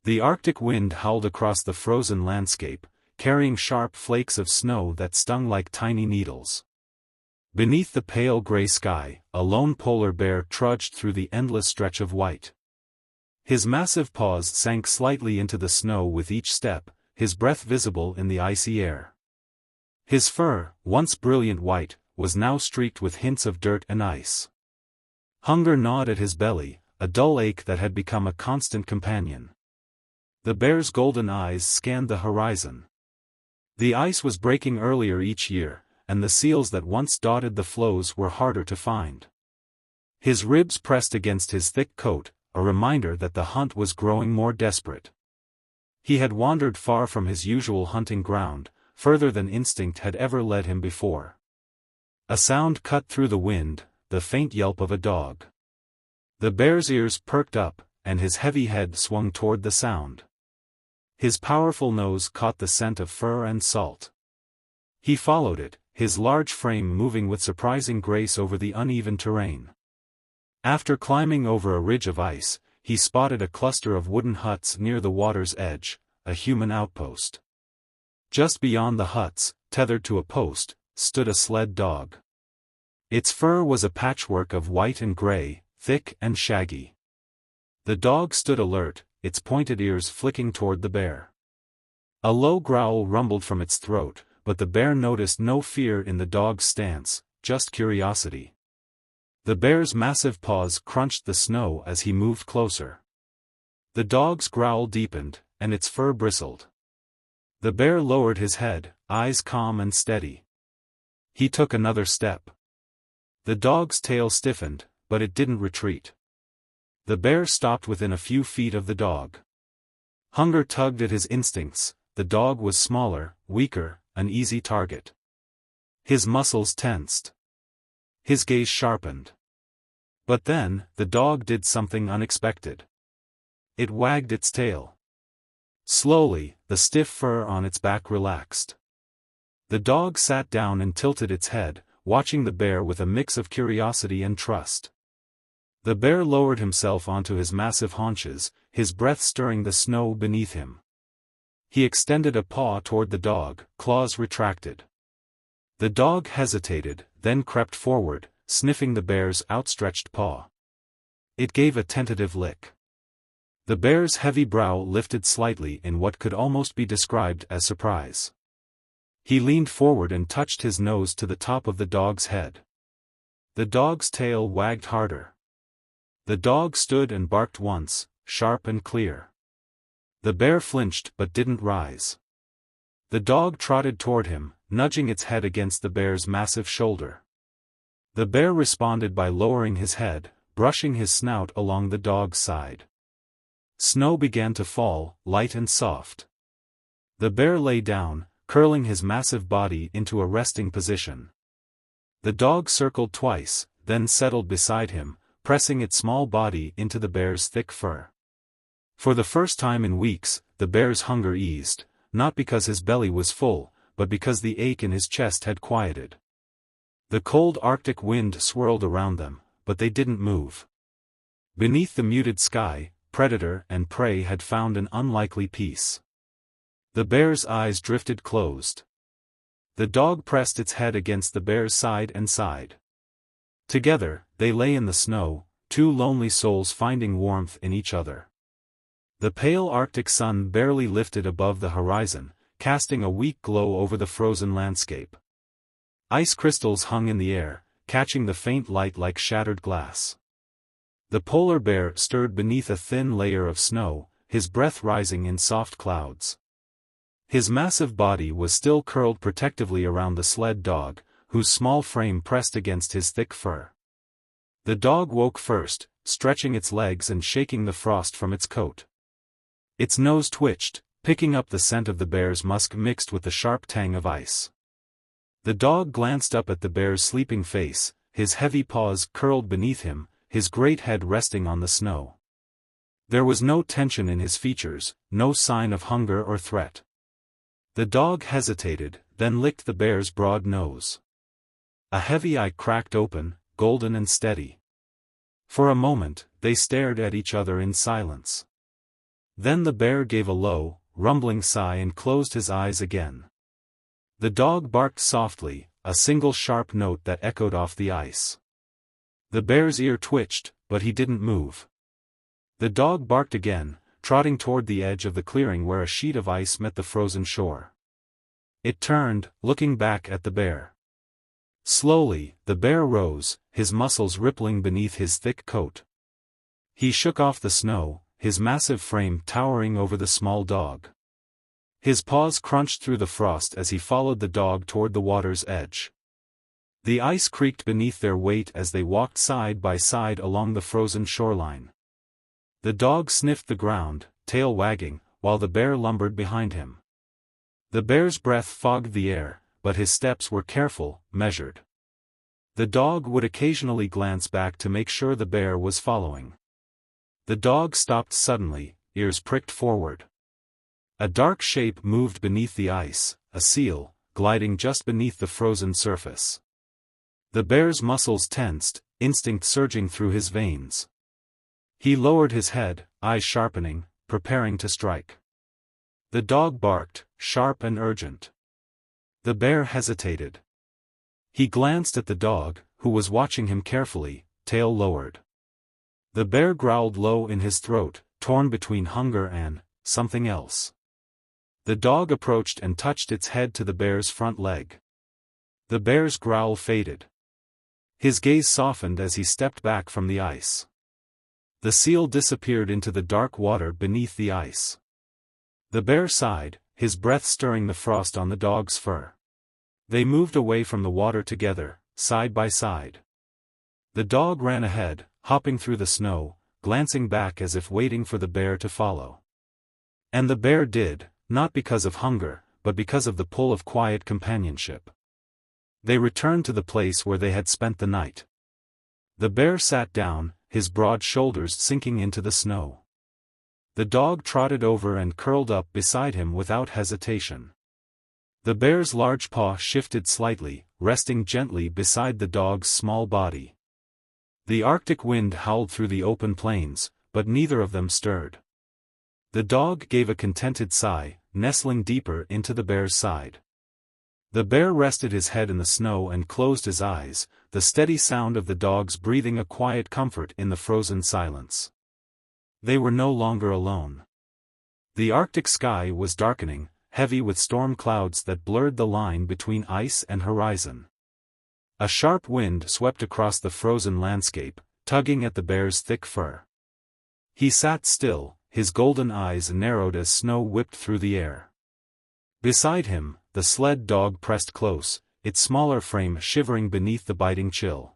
The Arctic wind howled across the frozen landscape, carrying sharp flakes of snow that stung like tiny needles. Beneath the pale gray sky, a lone polar bear trudged through the endless stretch of white. His massive paws sank slightly into the snow with each step, his breath visible in the icy air. His fur, once brilliant white, was now streaked with hints of dirt and ice. Hunger gnawed at his belly, a dull ache that had become a constant companion. The bear's golden eyes scanned the horizon. The ice was breaking earlier each year, and the seals that once dotted the floes were harder to find. His ribs pressed against his thick coat, a reminder that the hunt was growing more desperate. He had wandered far from his usual hunting ground, further than instinct had ever led him before. A sound cut through the wind, the faint yelp of a dog. The bear's ears perked up, and his heavy head swung toward the sound. His powerful nose caught the scent of fur and salt. He followed it, his large frame moving with surprising grace over the uneven terrain. After climbing over a ridge of ice, he spotted a cluster of wooden huts near the water's edge, a human outpost. Just beyond the huts, tethered to a post, stood a sled dog. Its fur was a patchwork of white and gray, thick and shaggy. The dog stood alert, its pointed ears flicking toward the bear. A low growl rumbled from its throat, but the bear noticed no fear in the dog's stance, just curiosity. The bear's massive paws crunched the snow as he moved closer. The dog's growl deepened, and its fur bristled. The bear lowered his head, eyes calm and steady. He took another step. The dog's tail stiffened, but it didn't retreat. The bear stopped within a few feet of the dog. Hunger tugged at his instincts. The dog was smaller, weaker, an easy target. His muscles tensed. His gaze sharpened. But then, the dog did something unexpected. It wagged its tail. Slowly, the stiff fur on its back relaxed. The dog sat down and tilted its head, watching the bear with a mix of curiosity and trust. The bear lowered himself onto his massive haunches, his breath stirring the snow beneath him. He extended a paw toward the dog, claws retracted. The dog hesitated, then crept forward, sniffing the bear's outstretched paw. It gave a tentative lick. The bear's heavy brow lifted slightly in what could almost be described as surprise. He leaned forward and touched his nose to the top of the dog's head. The dog's tail wagged harder. The dog stood and barked once, sharp and clear. The bear flinched but didn't rise. The dog trotted toward him, nudging its head against the bear's massive shoulder. The bear responded by lowering his head, brushing his snout along the dog's side. Snow began to fall, light and soft. The bear lay down, curling his massive body into a resting position. The dog circled twice, then settled beside him, pressing its small body into the bear's thick fur. For the first time in weeks, the bear's hunger eased, not because his belly was full, but because the ache in his chest had quieted. The cold Arctic wind swirled around them, but they didn't move. Beneath the muted sky, predator and prey had found an unlikely peace. The bear's eyes drifted closed. The dog pressed its head against the bear's side and sighed. Together, they lay in the snow, two lonely souls finding warmth in each other. The pale Arctic sun barely lifted above the horizon, casting a weak glow over the frozen landscape. Ice crystals hung in the air, catching the faint light like shattered glass. The polar bear stirred beneath a thin layer of snow, his breath rising in soft clouds. His massive body was still curled protectively around the sled dog, whose small frame pressed against his thick fur. The dog woke first, stretching its legs and shaking the frost from its coat. Its nose twitched, picking up the scent of the bear's musk mixed with the sharp tang of ice. The dog glanced up at the bear's sleeping face, his heavy paws curled beneath him, his great head resting on the snow. There was no tension in his features, no sign of hunger or threat. The dog hesitated, then licked the bear's broad nose. A heavy eye cracked open, golden and steady. For a moment, they stared at each other in silence. Then the bear gave a low, rumbling sigh and closed his eyes again. The dog barked softly, a single sharp note that echoed off the ice. The bear's ear twitched, but he didn't move. The dog barked again, trotting toward the edge of the clearing where a sheet of ice met the frozen shore. It turned, looking back at the bear. Slowly, the bear rose, his muscles rippling beneath his thick coat. He shook off the snow, his massive frame towering over the small dog. His paws crunched through the frost as he followed the dog toward the water's edge. The ice creaked beneath their weight as they walked side by side along the frozen shoreline. The dog sniffed the ground, tail wagging, while the bear lumbered behind him. The bear's breath fogged the air, but his steps were careful, measured. The dog would occasionally glance back to make sure the bear was following. The dog stopped suddenly, ears pricked forward. A dark shape moved beneath the ice, a seal, gliding just beneath the frozen surface. The bear's muscles tensed, instinct surging through his veins. He lowered his head, eyes sharpening, preparing to strike. The dog barked, sharp and urgent. The bear hesitated. He glanced at the dog, who was watching him carefully, tail lowered. The bear growled low in his throat, torn between hunger and something else. The dog approached and touched its head to the bear's front leg. The bear's growl faded. His gaze softened as he stepped back from the ice. The seal disappeared into the dark water beneath the ice. The bear sighed, his breath stirring the frost on the dog's fur. They moved away from the water together, side by side. The dog ran ahead, hopping through the snow, glancing back as if waiting for the bear to follow. And the bear did, not because of hunger, but because of the pull of quiet companionship. They returned to the place where they had spent the night. The bear sat down, his broad shoulders sinking into the snow. The dog trotted over and curled up beside him without hesitation. The bear's large paw shifted slightly, resting gently beside the dog's small body. The Arctic wind howled through the open plains, but neither of them stirred. The dog gave a contented sigh, nestling deeper into the bear's side. The bear rested his head in the snow and closed his eyes, the steady sound of the dog's breathing a quiet comfort in the frozen silence. They were no longer alone. The Arctic sky was darkening, heavy with storm clouds that blurred the line between ice and horizon. A sharp wind swept across the frozen landscape, tugging at the bear's thick fur. He sat still, his golden eyes narrowed as snow whipped through the air. Beside him, the sled dog pressed close, its smaller frame shivering beneath the biting chill.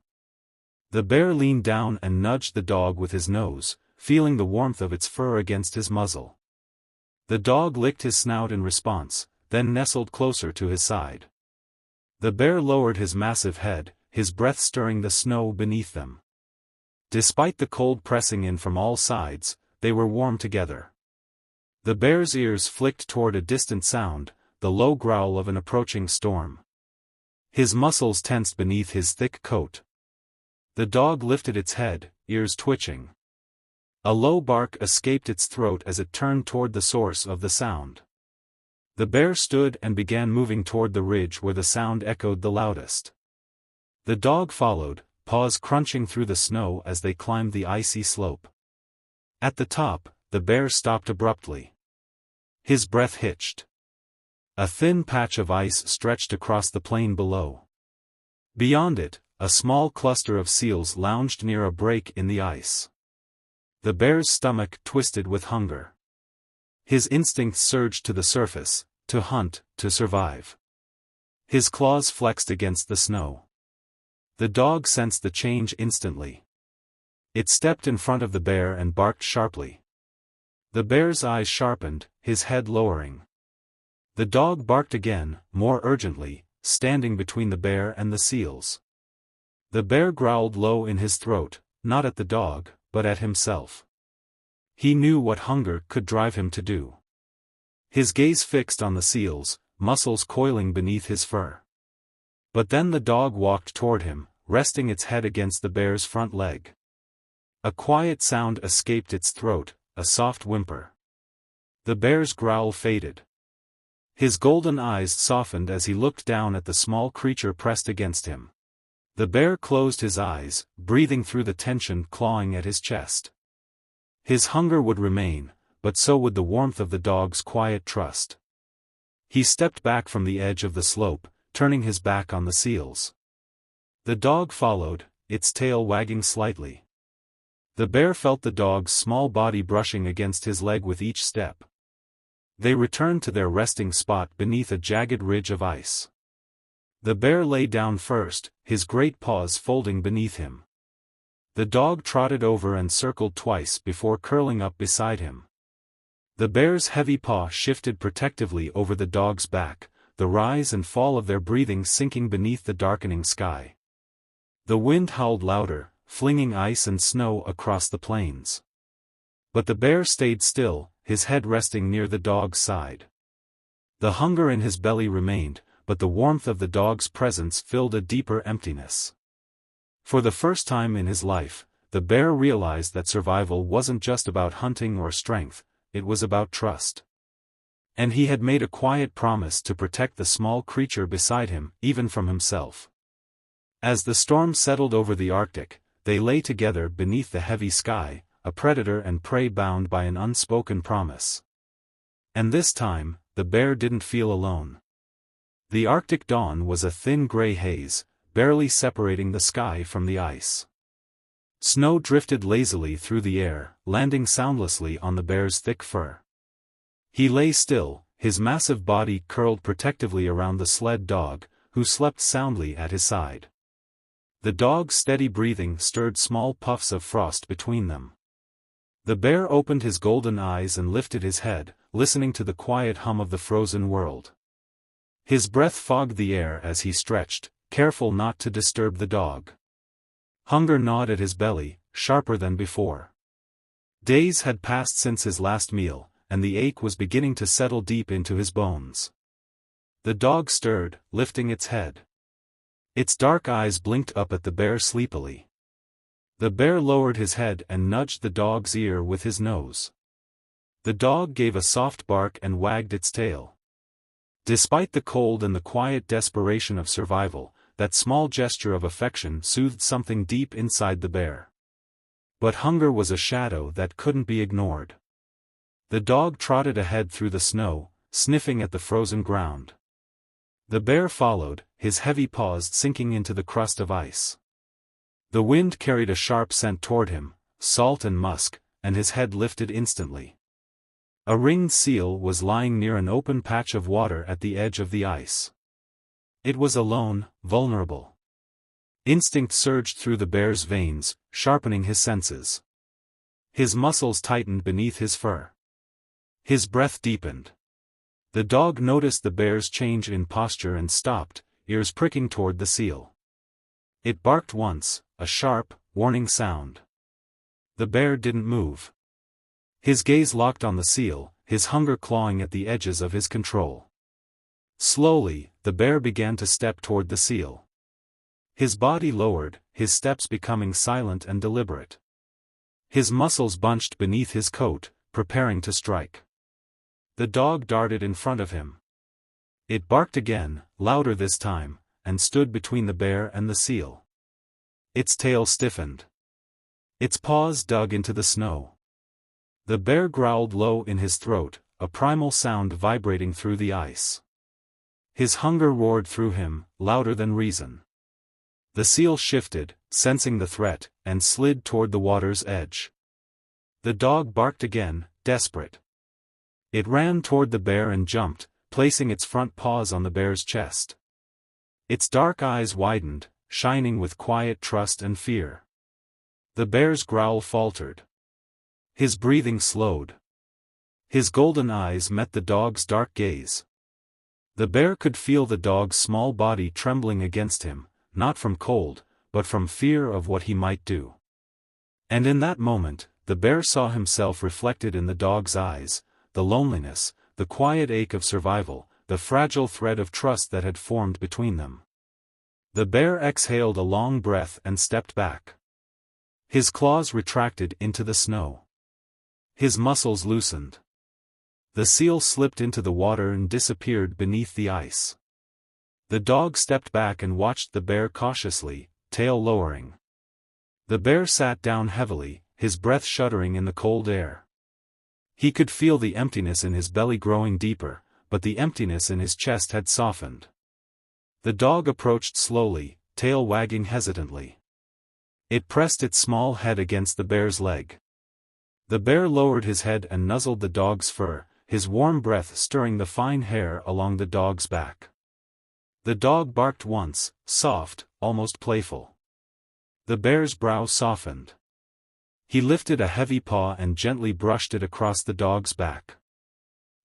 The bear leaned down and nudged the dog with his nose, feeling the warmth of its fur against his muzzle. The dog licked his snout in response, then nestled closer to his side. The bear lowered his massive head, his breath stirring the snow beneath them. Despite the cold pressing in from all sides, they were warm together. The bear's ears flicked toward a distant sound, the low growl of an approaching storm. His muscles tensed beneath his thick coat. The dog lifted its head, ears twitching. A low bark escaped its throat as it turned toward the source of the sound. The bear stood and began moving toward the ridge where the sound echoed the loudest. The dog followed, paws crunching through the snow as they climbed the icy slope. At the top, the bear stopped abruptly. His breath hitched. A thin patch of ice stretched across the plain below. Beyond it, a small cluster of seals lounged near a break in the ice. The bear's stomach twisted with hunger. His instincts surged to the surface, to hunt, to survive. His claws flexed against the snow. The dog sensed the change instantly. It stepped in front of the bear and barked sharply. The bear's eyes sharpened, his head lowering. The dog barked again, more urgently, standing between the bear and the seals. The bear growled low in his throat, not at the dog, but at himself. He knew what hunger could drive him to do. His gaze fixed on the seals, muscles coiling beneath his fur. But then the dog walked toward him, resting its head against the bear's front leg. A quiet sound escaped its throat, a soft whimper. The bear's growl faded. His golden eyes softened as he looked down at the small creature pressed against him. The bear closed his eyes, breathing through the tension clawing at his chest. His hunger would remain, but so would the warmth of the dog's quiet trust. He stepped back from the edge of the slope, turning his back on the seals. The dog followed, its tail wagging slightly. The bear felt the dog's small body brushing against his leg with each step. They returned to their resting spot beneath a jagged ridge of ice. The bear lay down first, his great paws folding beneath him. The dog trotted over and circled twice before curling up beside him. The bear's heavy paw shifted protectively over the dog's back, the rise and fall of their breathing sinking beneath the darkening sky. The wind howled louder, flinging ice and snow across the plains. But the bear stayed still, his head resting near the dog's side. The hunger in his belly remained, but the warmth of the dog's presence filled a deeper emptiness. For the first time in his life, the bear realized that survival wasn't just about hunting or strength, it was about trust. And he had made a quiet promise to protect the small creature beside him, even from himself. As the storm settled over the Arctic, they lay together beneath the heavy sky, a predator and prey bound by an unspoken promise. And this time, the bear didn't feel alone. The Arctic dawn was a thin gray haze, barely separating the sky from the ice. Snow drifted lazily through the air, landing soundlessly on the bear's thick fur. He lay still, his massive body curled protectively around the sled dog, who slept soundly at his side. The dog's steady breathing stirred small puffs of frost between them. The bear opened his golden eyes and lifted his head, listening to the quiet hum of the frozen world. His breath fogged the air as he stretched, careful not to disturb the dog. Hunger gnawed at his belly, sharper than before. Days had passed since his last meal, and the ache was beginning to settle deep into his bones. The dog stirred, lifting its head. Its dark eyes blinked up at the bear sleepily. The bear lowered his head and nudged the dog's ear with his nose. The dog gave a soft bark and wagged its tail. Despite the cold and the quiet desperation of survival, that small gesture of affection soothed something deep inside the bear. But hunger was a shadow that couldn't be ignored. The dog trotted ahead through the snow, sniffing at the frozen ground. The bear followed, his heavy paws sinking into the crust of ice. The wind carried a sharp scent toward him, salt and musk, and his head lifted instantly. A ringed seal was lying near an open patch of water at the edge of the ice. It was alone, vulnerable. Instinct surged through the bear's veins, sharpening his senses. His muscles tightened beneath his fur. His breath deepened. The dog noticed the bear's change in posture and stopped, ears pricking toward the seal. It barked once, a sharp, warning sound. The bear didn't move. His gaze locked on the seal, his hunger clawing at the edges of his control. Slowly, the bear began to step toward the seal. His body lowered, his steps becoming silent and deliberate. His muscles bunched beneath his coat, preparing to strike. The dog darted in front of him. It barked again, louder this time, and stood between the bear and the seal. Its tail stiffened. Its paws dug into the snow. The bear growled low in his throat, a primal sound vibrating through the ice. His hunger roared through him, louder than reason. The seal shifted, sensing the threat, and slid toward the water's edge. The dog barked again, desperate. It ran toward the bear and jumped, placing its front paws on the bear's chest. Its dark eyes widened, shining with quiet trust and fear. The bear's growl faltered. His breathing slowed. His golden eyes met the dog's dark gaze. The bear could feel the dog's small body trembling against him, not from cold, but from fear of what he might do. And in that moment, the bear saw himself reflected in the dog's eyes, the loneliness, the quiet ache of survival, the fragile thread of trust that had formed between them. The bear exhaled a long breath and stepped back. His claws retracted into the snow. His muscles loosened. The seal slipped into the water and disappeared beneath the ice. The dog stepped back and watched the bear cautiously, tail lowering. The bear sat down heavily, his breath shuddering in the cold air. He could feel the emptiness in his belly growing deeper, but the emptiness in his chest had softened. The dog approached slowly, tail wagging hesitantly. It pressed its small head against the bear's leg. The bear lowered his head and nuzzled the dog's fur, his warm breath stirring the fine hair along the dog's back. The dog barked once, soft, almost playful. The bear's brow softened. He lifted a heavy paw and gently brushed it across the dog's back.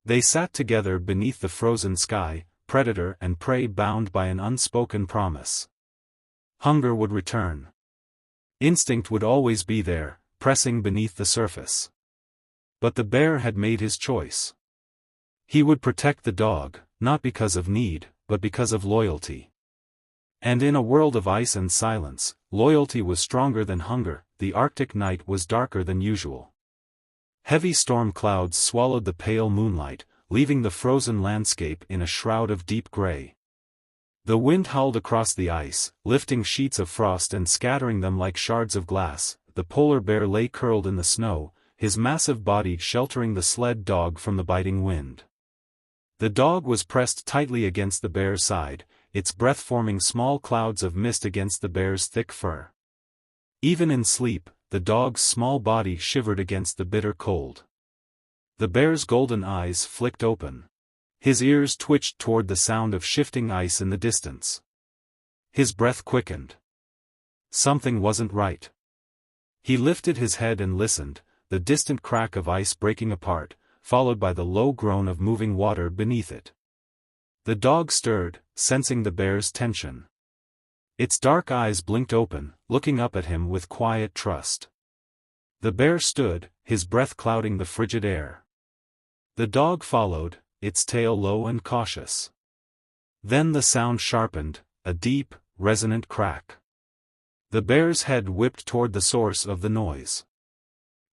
They sat together beneath the frozen sky, predator and prey bound by an unspoken promise. Hunger would return. Instinct would always be there, pressing beneath the surface. But the bear had made his choice. He would protect the dog, not because of need, but because of loyalty. And in a world of ice and silence, loyalty was stronger than hunger. The Arctic night was darker than usual. Heavy storm clouds swallowed the pale moonlight, leaving the frozen landscape in a shroud of deep gray. The wind howled across the ice, lifting sheets of frost and scattering them like shards of glass. The polar bear lay curled in the snow, his massive body sheltering the sled dog from the biting wind. The dog was pressed tightly against the bear's side, its breath forming small clouds of mist against the bear's thick fur. Even in sleep, the dog's small body shivered against the bitter cold. The bear's golden eyes flicked open. His ears twitched toward the sound of shifting ice in the distance. His breath quickened. Something wasn't right. He lifted his head and listened, the distant crack of ice breaking apart, followed by the low groan of moving water beneath it. The dog stirred, sensing the bear's tension. Its dark eyes blinked open, looking up at him with quiet trust. The bear stood, his breath clouding the frigid air. The dog followed, its tail low and cautious. Then the sound sharpened, a deep, resonant crack. The bear's head whipped toward the source of the noise.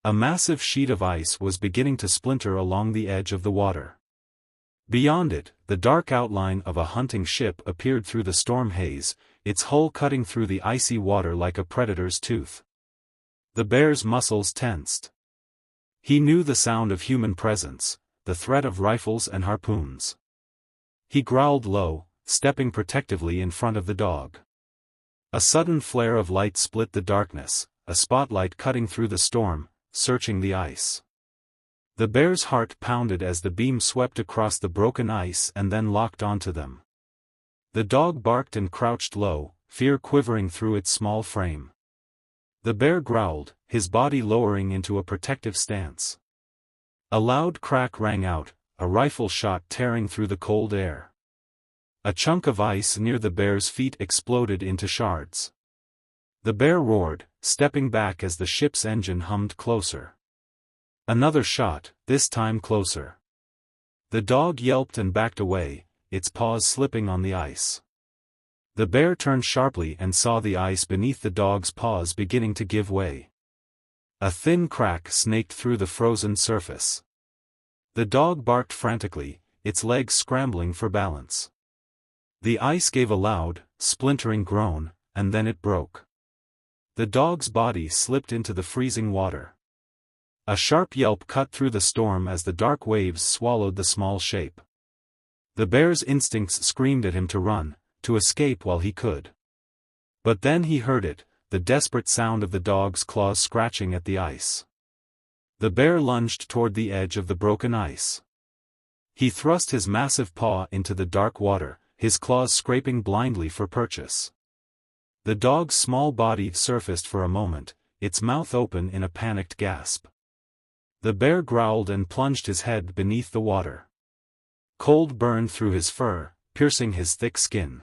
A massive sheet of ice was beginning to splinter along the edge of the water. Beyond it, the dark outline of a hunting ship appeared through the storm haze, its hull cutting through the icy water like a predator's tooth. The bear's muscles tensed. He knew the sound of human presence, the threat of rifles and harpoons. He growled low, stepping protectively in front of the dog. A sudden flare of light split the darkness, a spotlight cutting through the storm, searching the ice. The bear's heart pounded as the beam swept across the broken ice and then locked onto them. The dog barked and crouched low, fear quivering through its small frame. The bear growled, his body lowering into a protective stance. A loud crack rang out, a rifle shot tearing through the cold air. A chunk of ice near the bear's feet exploded into shards. The bear roared, stepping back as the ship's engine hummed closer. Another shot, this time closer. The dog yelped and backed away, its paws slipping on the ice. The bear turned sharply and saw the ice beneath the dog's paws beginning to give way. A thin crack snaked through the frozen surface. The dog barked frantically, its legs scrambling for balance. The ice gave a loud, splintering groan, and then it broke. The dog's body slipped into the freezing water. A sharp yelp cut through the storm as the dark waves swallowed the small shape. The bear's instincts screamed at him to run, to escape while he could. But then he heard it, the desperate sound of the dog's claws scratching at the ice. The bear lunged toward the edge of the broken ice. He thrust his massive paw into the dark water, his claws scraping blindly for purchase. The dog's small body surfaced for a moment, its mouth open in a panicked gasp. The bear growled and plunged his head beneath the water. Cold burned through his fur, piercing his thick skin.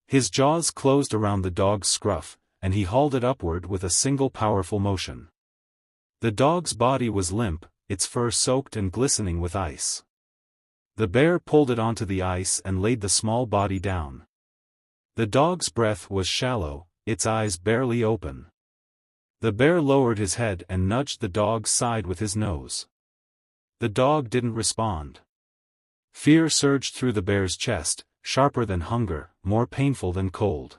His jaws closed around the dog's scruff, and he hauled it upward with a single powerful motion. The dog's body was limp, its fur soaked and glistening with ice. The bear pulled it onto the ice and laid the small body down. The dog's breath was shallow, its eyes barely open. The bear lowered his head and nudged the dog's side with his nose. The dog didn't respond. Fear surged through the bear's chest, sharper than hunger, more painful than cold.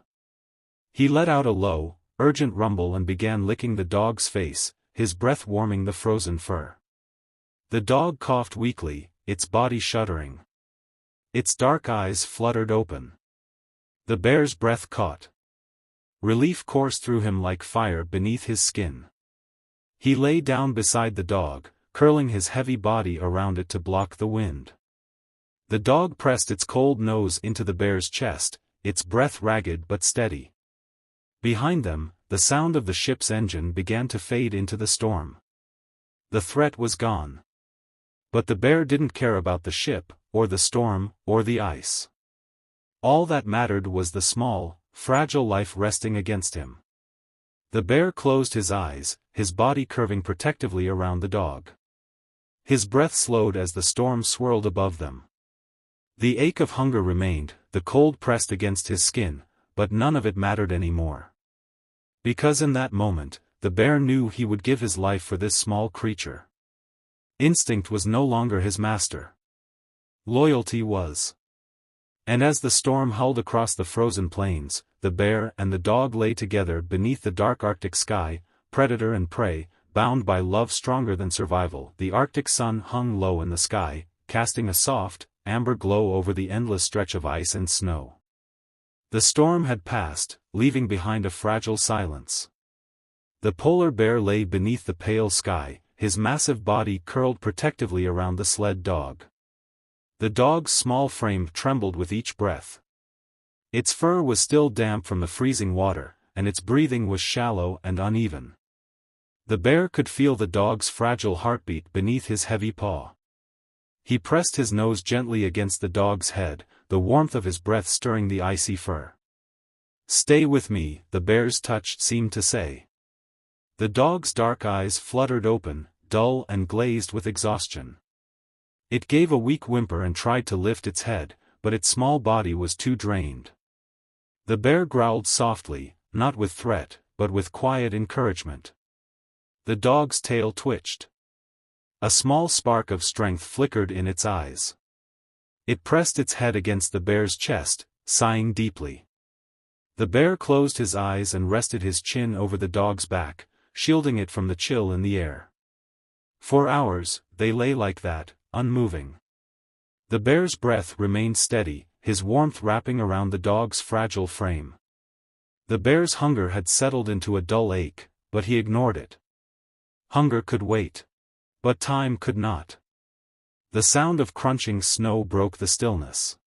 He let out a low, urgent rumble and began licking the dog's face, his breath warming the frozen fur. The dog coughed weakly, its body shuddering. Its dark eyes fluttered open. The bear's breath caught. Relief coursed through him like fire beneath his skin. He lay down beside the dog, curling his heavy body around it to block the wind. The dog pressed its cold nose into the bear's chest, its breath ragged but steady. Behind them, the sound of the ship's engine began to fade into the storm. The threat was gone. But the bear didn't care about the ship, or the storm, or the ice. All that mattered was the small, fragile life resting against him. The bear closed his eyes, his body curving protectively around the dog. His breath slowed as the storm swirled above them. The ache of hunger remained, the cold pressed against his skin, but none of it mattered anymore. Because in that moment, the bear knew he would give his life for this small creature. Instinct was no longer his master. Loyalty was. And as the storm howled across the frozen plains, the bear and the dog lay together beneath the dark Arctic sky, predator and prey, bound by love stronger than survival. The Arctic sun hung low in the sky, casting a soft, amber glow over the endless stretch of ice and snow. The storm had passed, leaving behind a fragile silence. The polar bear lay beneath the pale sky, his massive body curled protectively around the sled dog. The dog's small frame trembled with each breath. Its fur was still damp from the freezing water, and its breathing was shallow and uneven. The bear could feel the dog's fragile heartbeat beneath his heavy paw. He pressed his nose gently against the dog's head, the warmth of his breath stirring the icy fur. "Stay with me," the bear's touch seemed to say. The dog's dark eyes fluttered open, dull and glazed with exhaustion. It gave a weak whimper and tried to lift its head, but its small body was too drained. The bear growled softly, not with threat, but with quiet encouragement. The dog's tail twitched. A small spark of strength flickered in its eyes. It pressed its head against the bear's chest, sighing deeply. The bear closed his eyes and rested his chin over the dog's back, shielding it from the chill in the air. For hours, they lay like that, unmoving. The bear's breath remained steady, his warmth wrapping around the dog's fragile frame. The bear's hunger had settled into a dull ache, but he ignored it. Hunger could wait. But time could not. The sound of crunching snow broke the stillness.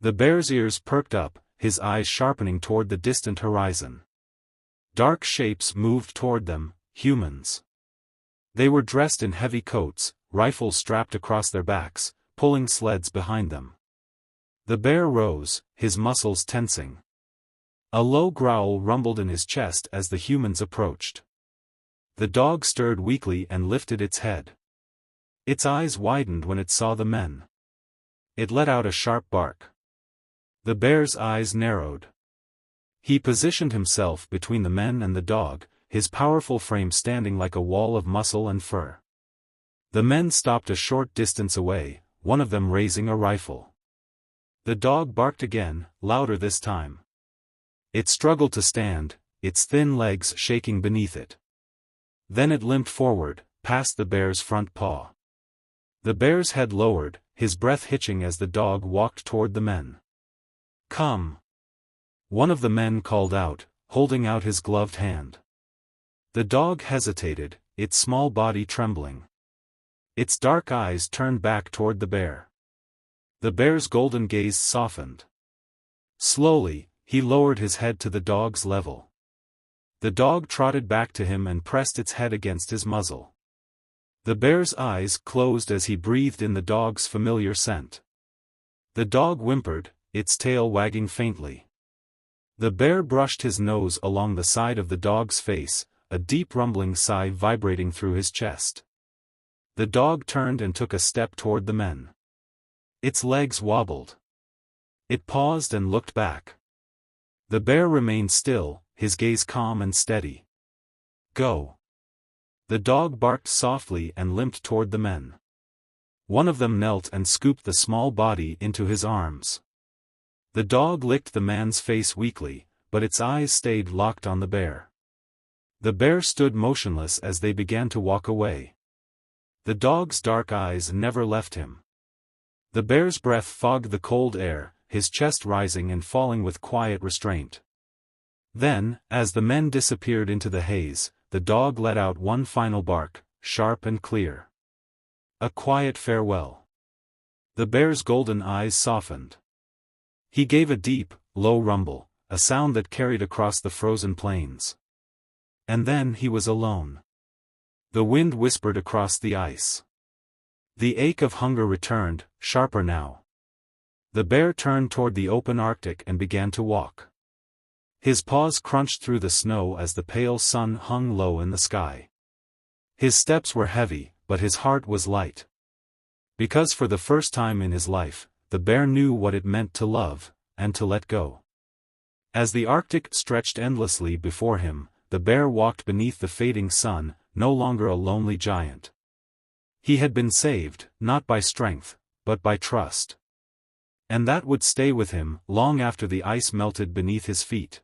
The bear's ears perked up, his eyes sharpening toward the distant horizon. Dark shapes moved toward them, humans. They were dressed in heavy coats, rifles strapped across their backs, pulling sleds behind them. The bear rose, his muscles tensing. A low growl rumbled in his chest as the humans approached. The dog stirred weakly and lifted its head. Its eyes widened when it saw the men. It let out a sharp bark. The bear's eyes narrowed. He positioned himself between the men and the dog, his powerful frame standing like a wall of muscle and fur. The men stopped a short distance away, one of them raising a rifle. The dog barked again, louder this time. It struggled to stand, its thin legs shaking beneath it. Then it limped forward, past the bear's front paw. The bear's head lowered, his breath hitching as the dog walked toward the men. "Come!" One of the men called out, holding out his gloved hand. The dog hesitated, its small body trembling. Its dark eyes turned back toward the bear. The bear's golden gaze softened. Slowly, he lowered his head to the dog's level. The dog trotted back to him and pressed its head against his muzzle. The bear's eyes closed as he breathed in the dog's familiar scent. The dog whimpered, its tail wagging faintly. The bear brushed his nose along the side of the dog's face, a deep rumbling sigh vibrating through his chest. The dog turned and took a step toward the men. Its legs wobbled. It paused and looked back. The bear remained still, his gaze calm and steady. "Go." The dog barked softly and limped toward the men. One of them knelt and scooped the small body into his arms. The dog licked the man's face weakly, but its eyes stayed locked on the bear. The bear stood motionless as they began to walk away. The dog's dark eyes never left him. The bear's breath fogged the cold air, his chest rising and falling with quiet restraint. Then, as the men disappeared into the haze, the dog let out one final bark, sharp and clear. A quiet farewell. The bear's golden eyes softened. He gave a deep, low rumble, a sound that carried across the frozen plains. And then he was alone. The wind whispered across the ice. The ache of hunger returned, sharper now. The bear turned toward the open Arctic and began to walk. His paws crunched through the snow as the pale sun hung low in the sky. His steps were heavy, but his heart was light. Because for the first time in his life, the bear knew what it meant to love, and to let go. As the Arctic stretched endlessly before him, the bear walked beneath the fading sun, no longer a lonely giant. He had been saved, not by strength, but by trust. And that would stay with him, long after the ice melted beneath his feet.